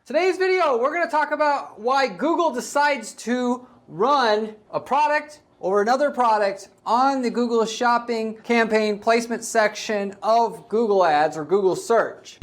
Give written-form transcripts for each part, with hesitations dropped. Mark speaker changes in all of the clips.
Speaker 1: Today's video, we're going to talk about why Google decides to run a product or another product on the Google Shopping campaign placement section of Google Ads or Google Search.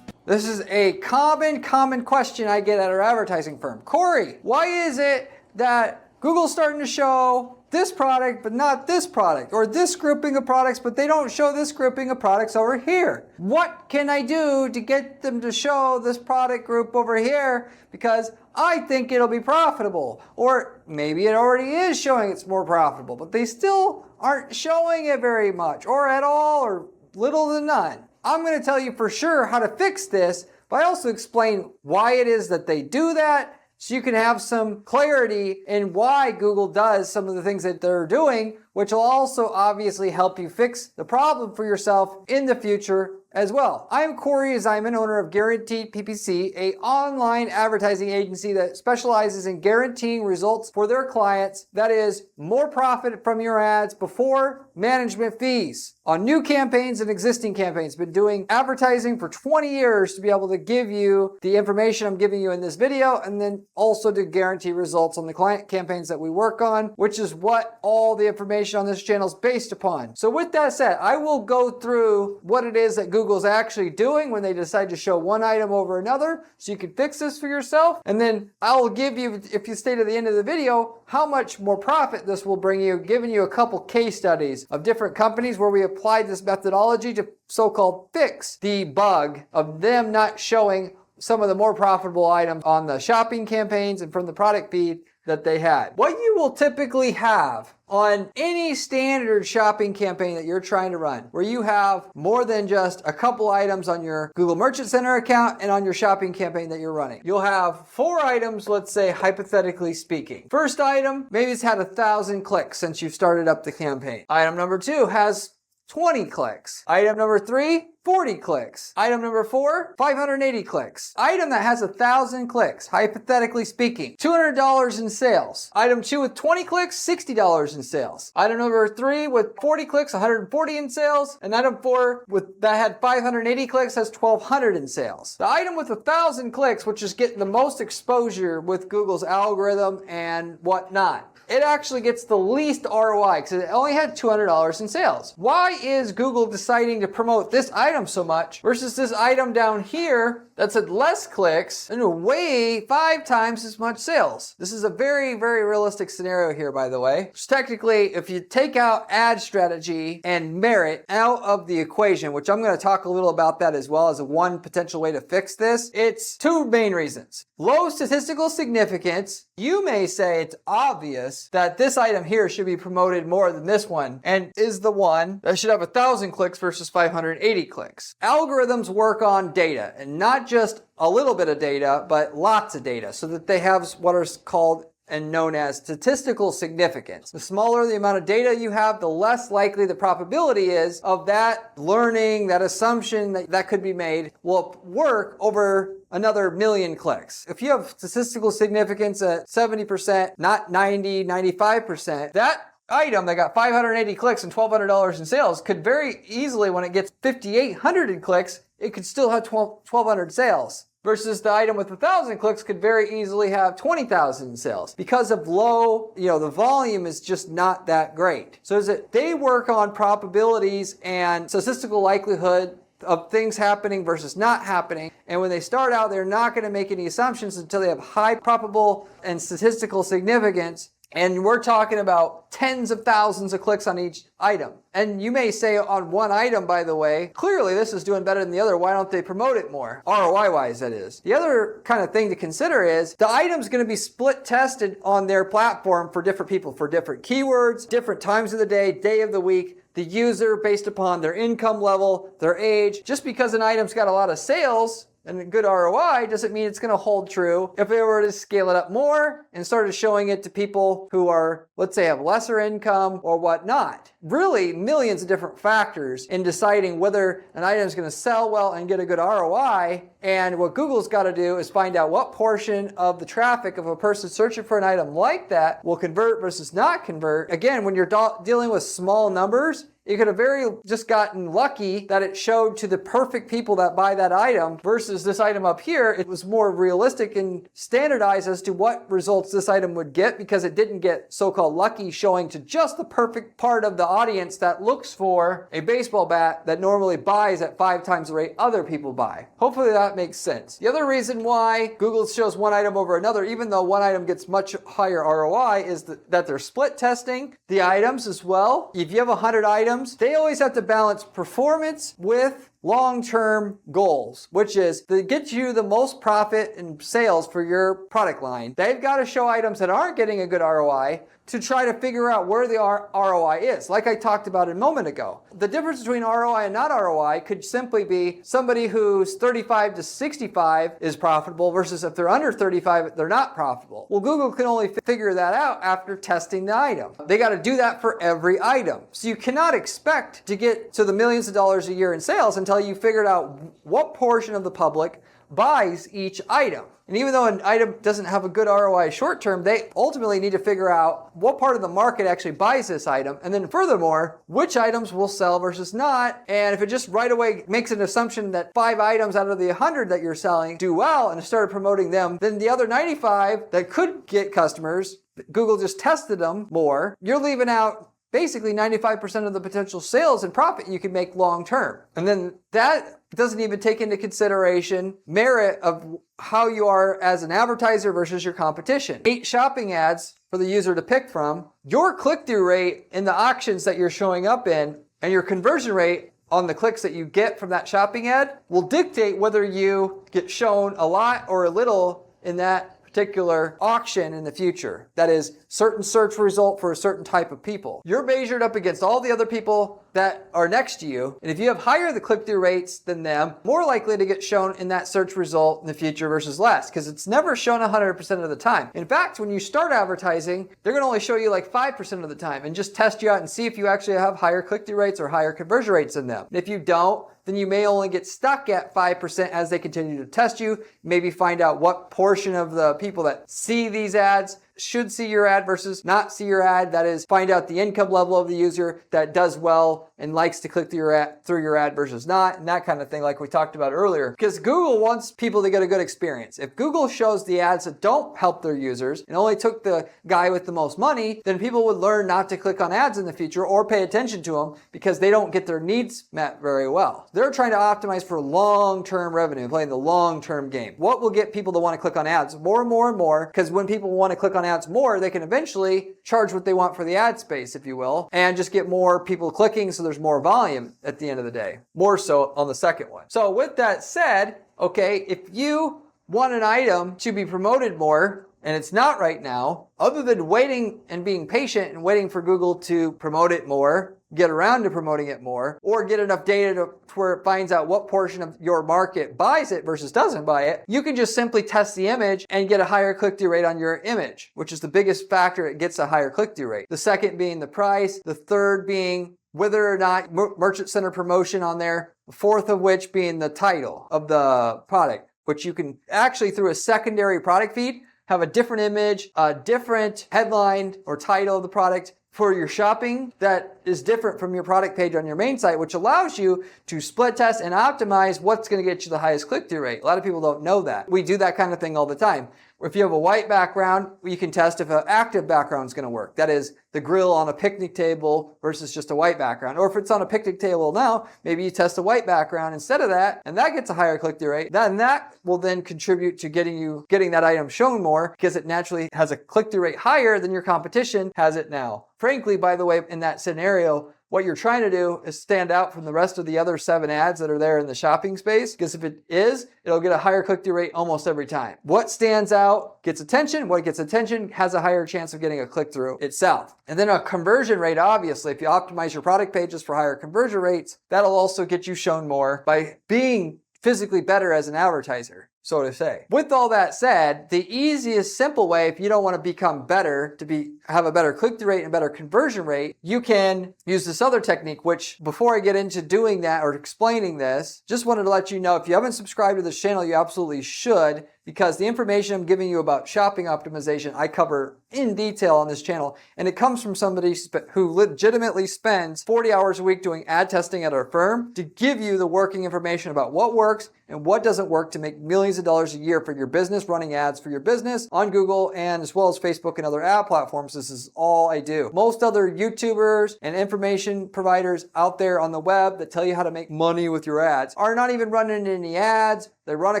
Speaker 1: This is a common question I get at our advertising firm. Corey, why is it that Google's starting to show this product but not this product, or this grouping of products but they don't show this grouping of products over here? What can I do to get them to show this product group over here because I think it'll be profitable? Or maybe it already is showing it's more profitable, but they still aren't showing it very much or at all or little to none. I'm going to tell you for sure how to fix this, but I also explain why it is that they do that, so you can have some clarity in why Google does some of the things that they're doing, which will also obviously help you fix the problem for yourself in the future as well. I'm Corey Ziman, owner of Guaranteed PPC, an online advertising agency that specializes in guaranteeing results for their clients. That is, more profit from your ads before management fees on new campaigns and existing campaigns. Been doing advertising for 20 years to be able to give you the information I'm giving you in this video, and then also to guarantee results on the client campaigns that we work on, which is what all the information on this channel is based upon. So with that said, I will go through what it is that Google's actually doing when they decide to show one item over another, so you can fix this for yourself. And then I'll give you, if you stay to the end of the video, how much more profit this will bring you, giving you a couple case studies of different companies where we applied this methodology to so-called fix the bug of them not showing some of the more profitable items on the shopping campaigns and from the product feed that they had. What you will typically have on any standard shopping campaign that you're trying to run, where you have more than just a couple items on your Google Merchant Center account and on your shopping campaign that you're running. You'll have 4 items, let's say, hypothetically speaking. First item, maybe it's had 1,000 clicks since you've started up the campaign. Item number 2 has 20 clicks. Item number 3, 40 clicks. Item number 4, 580 clicks. Item that has 1,000 clicks, hypothetically speaking, $200 in sales. Item 2 with 20 clicks, $60 in sales. Item number 3 with 40 clicks, $140 in sales. And item 4 that had 580 clicks has $1,200 in sales. The item with 1,000 clicks, which is getting the most exposure with Google's algorithm and whatnot, it actually gets the least ROI because it only had $200 in sales. Why is Google deciding to promote this item so much versus this item down here that's at less clicks and way 5 times as much sales? This is a very, very realistic scenario here, by the way. So technically, if you take out ad strategy and merit out of the equation, which I'm going to talk a little about that as well as one potential way to fix this, it's 2 main reasons. Low statistical significance. You may say it's obvious that this item here should be promoted more than this one, and is the one that should have 1,000 clicks versus 580 clicks. Algorithms work on data, and not just a little bit of data, but lots of data, so that they have what are called and known as statistical significance. The smaller the amount of data you have, the less likely the probability is of that learning, that assumption that could be made will work over another million clicks. If you have statistical significance at 70%, not 90, 95%, that item that got 580 clicks and $1,200 in sales could very easily, when it gets 5,800 in clicks, it could still have 1,200 sales. Versus the item with 1,000 clicks could very easily have 20,000 in sales because of low, the volume is just not that great. So they work on probabilities and statistical likelihood of things happening versus not happening. And when they start out, they're not going to make any assumptions until they have high probable and statistical significance. And we're talking about tens of thousands of clicks on each item. And you may say on one item, by the way, clearly this is doing better than the other. Why don't they promote it more? ROI-wise, that is. The other kind of thing to consider is the item's going to be split tested on their platform for different people, for different keywords, different times of the day of the week, the user based upon their income level, their age. Just because an item's got a lot of sales and a good ROI doesn't mean it's going to hold true if they were to scale it up more and started showing it to people who are, let's say, have lesser income or whatnot. Really, millions of different factors in deciding whether an item is going to sell well and get a good ROI. And what Google's got to do is find out what portion of the traffic of a person searching for an item like that will convert versus not convert. Again, when you're dealing with small numbers, it could have very just gotten lucky that it showed to the perfect people that buy that item versus this item up here. It was more realistic and standardized as to what results this item would get because it didn't get so-called lucky showing to just the perfect part of the audience that looks for a baseball bat that normally buys at 5 times the rate other people buy. Hopefully that makes sense. The other reason why Google shows one item over another, even though one item gets much higher ROI, is that they're split testing the items as well. If you have 100 items, they always have to balance performance with long-term goals, which is to get you the most profit and sales for your product line. They've got to show items that aren't getting a good ROI to try to figure out where the ROI is, like I talked about a moment ago. The difference between ROI and not ROI could simply be somebody who's 35 to 65 is profitable versus if they're under 35, they're not profitable. Well, Google can only figure that out after testing the item. They got to do that for every item. So you cannot expect to get to the millions of dollars a year in sales until you figured out what portion of the public buys each item. And even though an item doesn't have a good ROI short term, they ultimately need to figure out what part of the market actually buys this item. And then furthermore, which items will sell versus not. And if it just right away makes an assumption that 5 items out of the 100 that you're selling do well and started promoting them, then the other 95 that could get customers, Google just tested them more. You're leaving out basically 95% of the potential sales and profit you can make long term. And then that doesn't even take into consideration merit of how you are as an advertiser versus your competition. 8 shopping ads for the user to pick from. Your click-through rate in the auctions that you're showing up in and your conversion rate on the clicks that you get from that shopping ad will dictate whether you get shown a lot or a little in that particular auction in the future. That is, certain search result for a certain type of people. You're measured up against all the other people that are next to you, and if you have higher the click-through rates than them, more likely to get shown in that search result in the future versus less, because it's never shown 100% of the time. In fact, when you start advertising, they're going to only show you like 5% of the time and just test you out and see if you actually have higher click-through rates or higher conversion rates than them. And if you don't, then you may only get stuck at 5% as they continue to test you, maybe find out what portion of the people that see these ads should see your ad versus not see your ad. That is, find out the income level of the user that does well and likes to click through your ad versus not, and that kind of thing like we talked about earlier. Because Google wants people to get a good experience. If Google shows the ads that don't help their users and only took the guy with the most money, then people would learn not to click on ads in the future or pay attention to them because they don't get their needs met very well. They're trying to optimize for long-term revenue, playing the long-term game. What will get people to want to click on ads more and more and more? Because when people want to click on ads more, they can eventually charge what they want for the ad space, if you will, and just get more people clicking so there's more volume at the end of the day. More so on the second one. So with that said, okay, if you want an item to be promoted more, and it's not right now, other than waiting and being patient and waiting for Google to promote it more, get around to promoting it more, or get enough data to where it finds out what portion of your market buys it versus doesn't buy it, you can just simply test the image and get a higher click-through rate on your image, which is the biggest factor it gets a higher click-through rate. The second being the price, the third being whether or not merchant center promotion on there, the fourth of which being the title of the product, which you can actually through a secondary product feed have a different image, a different headline or title of the product for your shopping that is different from your product page on your main site, which allows you to split test and optimize what's going to get you the highest click-through rate. A lot of people don't know that. We do that kind of thing all the time. If you have a white background, you can test if an active background is going to work. That is, the grill on a picnic table versus just a white background. Or if it's on a picnic table now, maybe you test a white background instead of that, and that gets a higher click-through rate. Then that will then contribute to getting that item shown more because it naturally has a click-through rate higher than your competition has it now. Frankly, by the way, in that scenario, what you're trying to do is stand out from the rest of the other 7 ads that are there in the shopping space, because if it is, it'll get a higher click-through rate almost every time. What stands out gets attention. What gets attention has a higher chance of getting a click-through itself. And then a conversion rate, obviously, if you optimize your product pages for higher conversion rates, that'll also get you shown more by being physically better as an advertiser, so to say. With all that said, the easiest, simple way, if you don't want to become better, have a better click-through rate and better conversion rate, you can use this other technique, which before I get into doing that or explaining this, just wanted to let you know, if you haven't subscribed to this channel, you absolutely should. because the information I'm giving you about shopping optimization, I cover in detail on this channel, and it comes from somebody who legitimately spends 40 hours a week doing ad testing at our firm to give you the working information about what works and what doesn't work to make millions of dollars a year for your business, running ads for your business on Google and as well as Facebook and other ad platforms. This is all I do. Most other YouTubers and information providers out there on the web that tell you how to make money with your ads are not even running any ads. They run a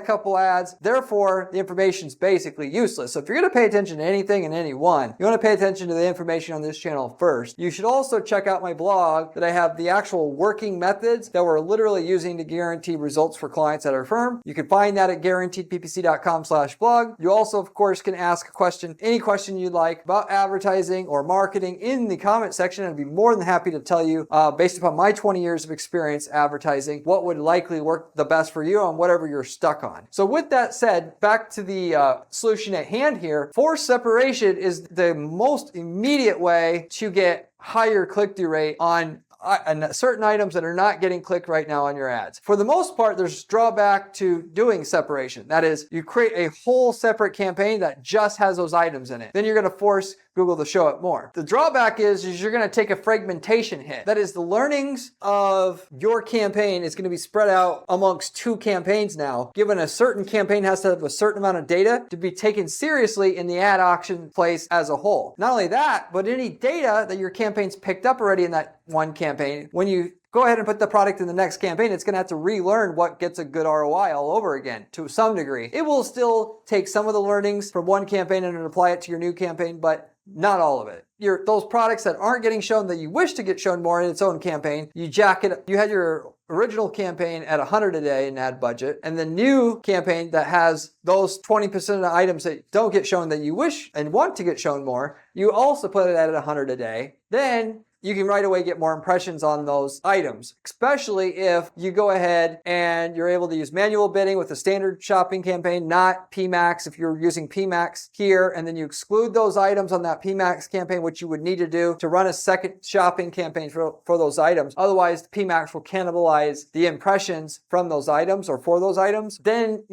Speaker 1: couple ads. Therefore, the information is basically useless. So if you're going to pay attention to anything and anyone, you want to pay attention to the information on this channel first. You should also check out my blog that I have the actual working methods that we're literally using to guarantee results for clients at our firm. You can find that at guaranteedppc.com/blog. You also, of course, can ask a question, any question you'd like about advertising or marketing in the comment section. I'd be more than happy to tell you, based upon my 20 years of experience advertising, what would likely work the best for you on whatever you're stuck on. So with that said, back to the solution at hand here. Forced separation is the most immediate way to get higher click-through rate on certain items that are not getting clicked right now on your ads. For the most part, there's drawback to doing separation. That is, you create a whole separate campaign that just has those items in it. Then you're going to force Google to show it more. The drawback is you're going to take a fragmentation hit. That is, the learnings of your campaign is going to be spread out amongst two campaigns now, given a certain campaign has to have a certain amount of data to be taken seriously in the ad auction place as a whole. Not only that, but any data that your campaign's picked up already in that one campaign, when you go ahead and put the product in the next campaign, it's going to have to relearn what gets a good ROI all over again to some degree. It will still take some of the learnings from one campaign and apply it to your new campaign, but not all of it. Those products that aren't getting shown that you wish to get shown more in its own campaign, you jack it up. You had your original campaign at 100 a day in ad budget, and the new campaign that has those 20% of the items that don't get shown that you wish and want to get shown more, you also put it at 100 a day. Then you can right away get more impressions on those items, especially if you go ahead and you're able to use manual bidding with a standard shopping campaign, not PMAX. If you're using PMAX here, and then you exclude those items on that PMAX campaign, which you would need to do to run a second shopping campaign for those items. Otherwise, PMAX will cannibalize the impressions from those items or for those items. Then,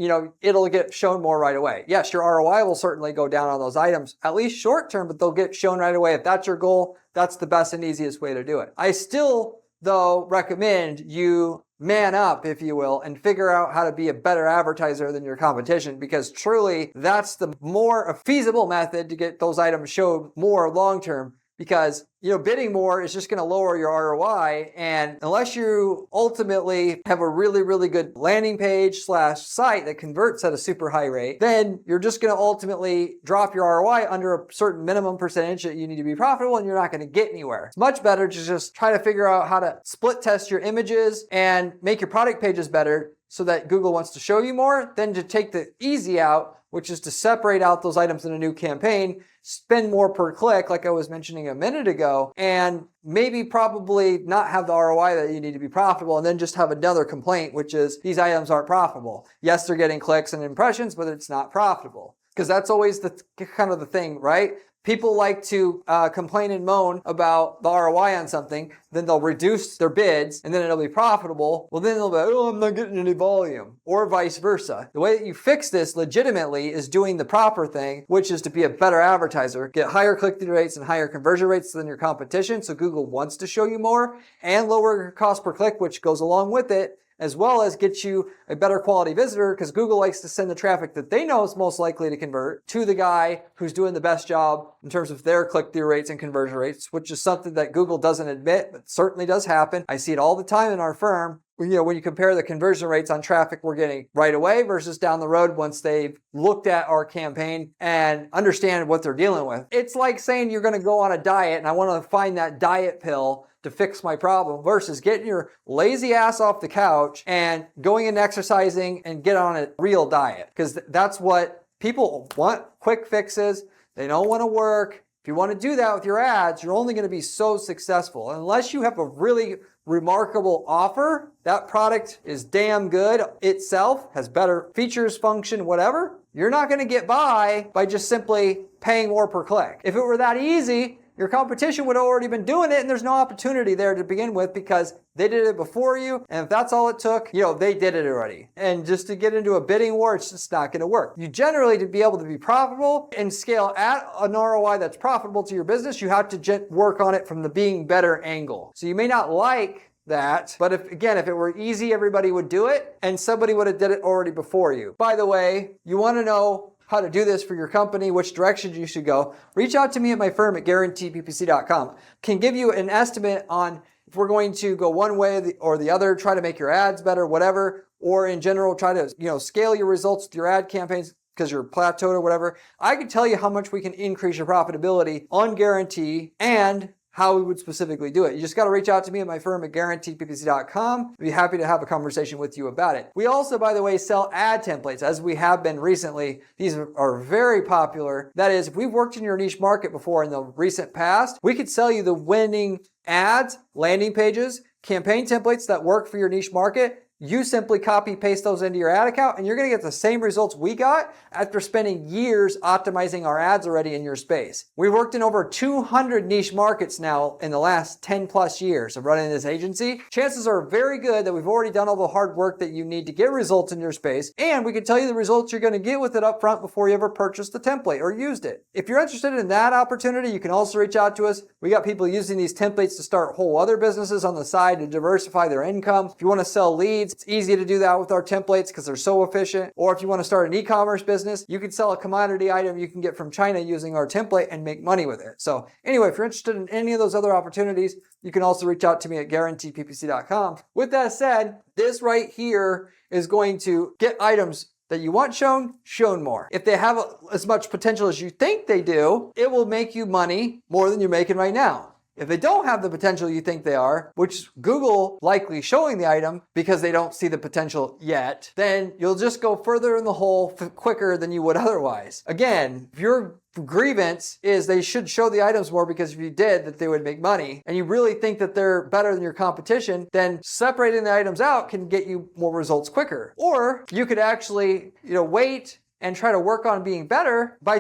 Speaker 1: it'll get shown more right away. Yes, your ROI will certainly go down on those items, at least short term, but they'll get shown right away. If that's your goal, that's the best and easiest way to do it. I still, though, recommend you man up, if you will, and figure out how to be a better advertiser than your competition, because truly that's the more feasible method to get those items showed more long term. Because bidding more is just going to lower your ROI, and unless you ultimately have a really, really good landing page / site that converts at a super high rate, then you're just going to ultimately drop your ROI under a certain minimum percentage that you need to be profitable, and you're not going to get anywhere. It's much better to just try to figure out how to split test your images and make your product pages better so that Google wants to show you more, than to take the easy out, which is to separate out those items in a new campaign, spend more per click, like I was mentioning a minute ago, and maybe probably not have the ROI that you need to be profitable, and then just have another complaint, which is these items aren't profitable. Yes, they're getting clicks and impressions, but it's not profitable. Because that's always the kind of the thing, right? People like to complain and moan about the ROI on something, then they'll reduce their bids, and then it'll be profitable. Well, then they'll be, I'm not getting any volume, or vice versa. The way that you fix this legitimately is doing the proper thing, which is to be a better advertiser, get higher click-through rates and higher conversion rates than your competition, so Google wants to show you more, and lower your cost per click, which goes along with it, as well as get you a better quality visitor, because Google likes to send the traffic that they know is most likely to convert to the guy who's doing the best job in terms of their click-through rates and conversion rates, which is something that Google doesn't admit, but certainly does happen. I see it all the time in our firm. When you compare the conversion rates on traffic we're getting right away versus down the road once they've looked at our campaign and understand what they're dealing with. It's like saying you're going to go on a diet and I want to find that diet pill to fix my problem, versus getting your lazy ass off the couch and going and exercising and get on a real diet. Because that's what people want, quick fixes. They don't want to work. If you want to do that with your ads, you're only going to be so successful. Unless you have a really remarkable offer, that product is damn good itself, has better features, function, whatever, you're not going to get by just simply paying more per click. If it were that easy, your competition would have already been doing it, and there's no opportunity there to begin with because they did it before you, and if that's all it took, they did it already. And just to get into a bidding war, it's just not going to work. You generally, to be able to be profitable and scale at an ROI that's profitable to your business, you have to work on it from the being better angle. So you may not like that, but if it were easy, everybody would do it, and somebody would have did it already before you. By the way, you want to know how to do this for your company, which direction you should go, reach out to me at my firm at guaranteeppc.com. Can give you an estimate on if we're going to go one way or the other, try to make your ads better, whatever, or in general, try to scale your results with your ad campaigns because you're plateaued or whatever. I can tell you how much we can increase your profitability on Guarantee and how we would specifically do it. You just got to reach out to me at my firm at guaranteeppc.com. I'd be happy to have a conversation with you about it. We also, by the way, sell ad templates, as we have been recently. These are very popular. That is, if we've worked in your niche market before in the recent past, we could sell you the winning ads, landing pages, campaign templates that work for your niche market. You simply copy paste those into your ad account and you're going to get the same results we got after spending years optimizing our ads already in your space. We've worked in over 200 niche markets now in the last 10 plus years of running this agency. Chances are very good that we've already done all the hard work that you need to get results in your space, and we can tell you the results you're going to get with it up front before you ever purchased the template or used it. If you're interested in that opportunity, you can also reach out to us. We got people using these templates to start whole other businesses on the side to diversify their income. If you want to sell leads, it's easy to do that with our templates because they're so efficient. Or if you want to start an e-commerce business, you can sell a commodity item you can get from China using our template and make money with it. So anyway, if you're interested in any of those other opportunities, you can also reach out to me at guaranteeppc.com. With that said, this right here is going to get items that you want shown more. If they have as much potential as you think they do, it will make you money more than you're making right now. If they don't have the potential you think they are, which Google likely showing the item because they don't see the potential yet, then you'll just go further in the hole quicker than you would otherwise. Again, if your grievance is they should show the items more because if you did, that they would make money, and you really think that they're better than your competition, then separating the items out can get you more results quicker. Or you could actually, wait and try to work on being better. By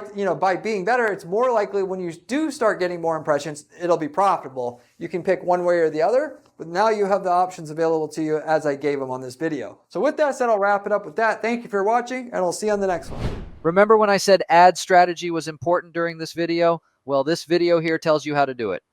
Speaker 1: being better, it's more likely when you do start getting more impressions, it'll be profitable. You can pick one way or the other, but now you have the options available to you as I gave them on this video. So with that said, I'll wrap it up with that. Thank you for watching, and I'll see you on the next one.
Speaker 2: Remember when I said ad strategy was important during this video? Well, this video here tells you how to do it.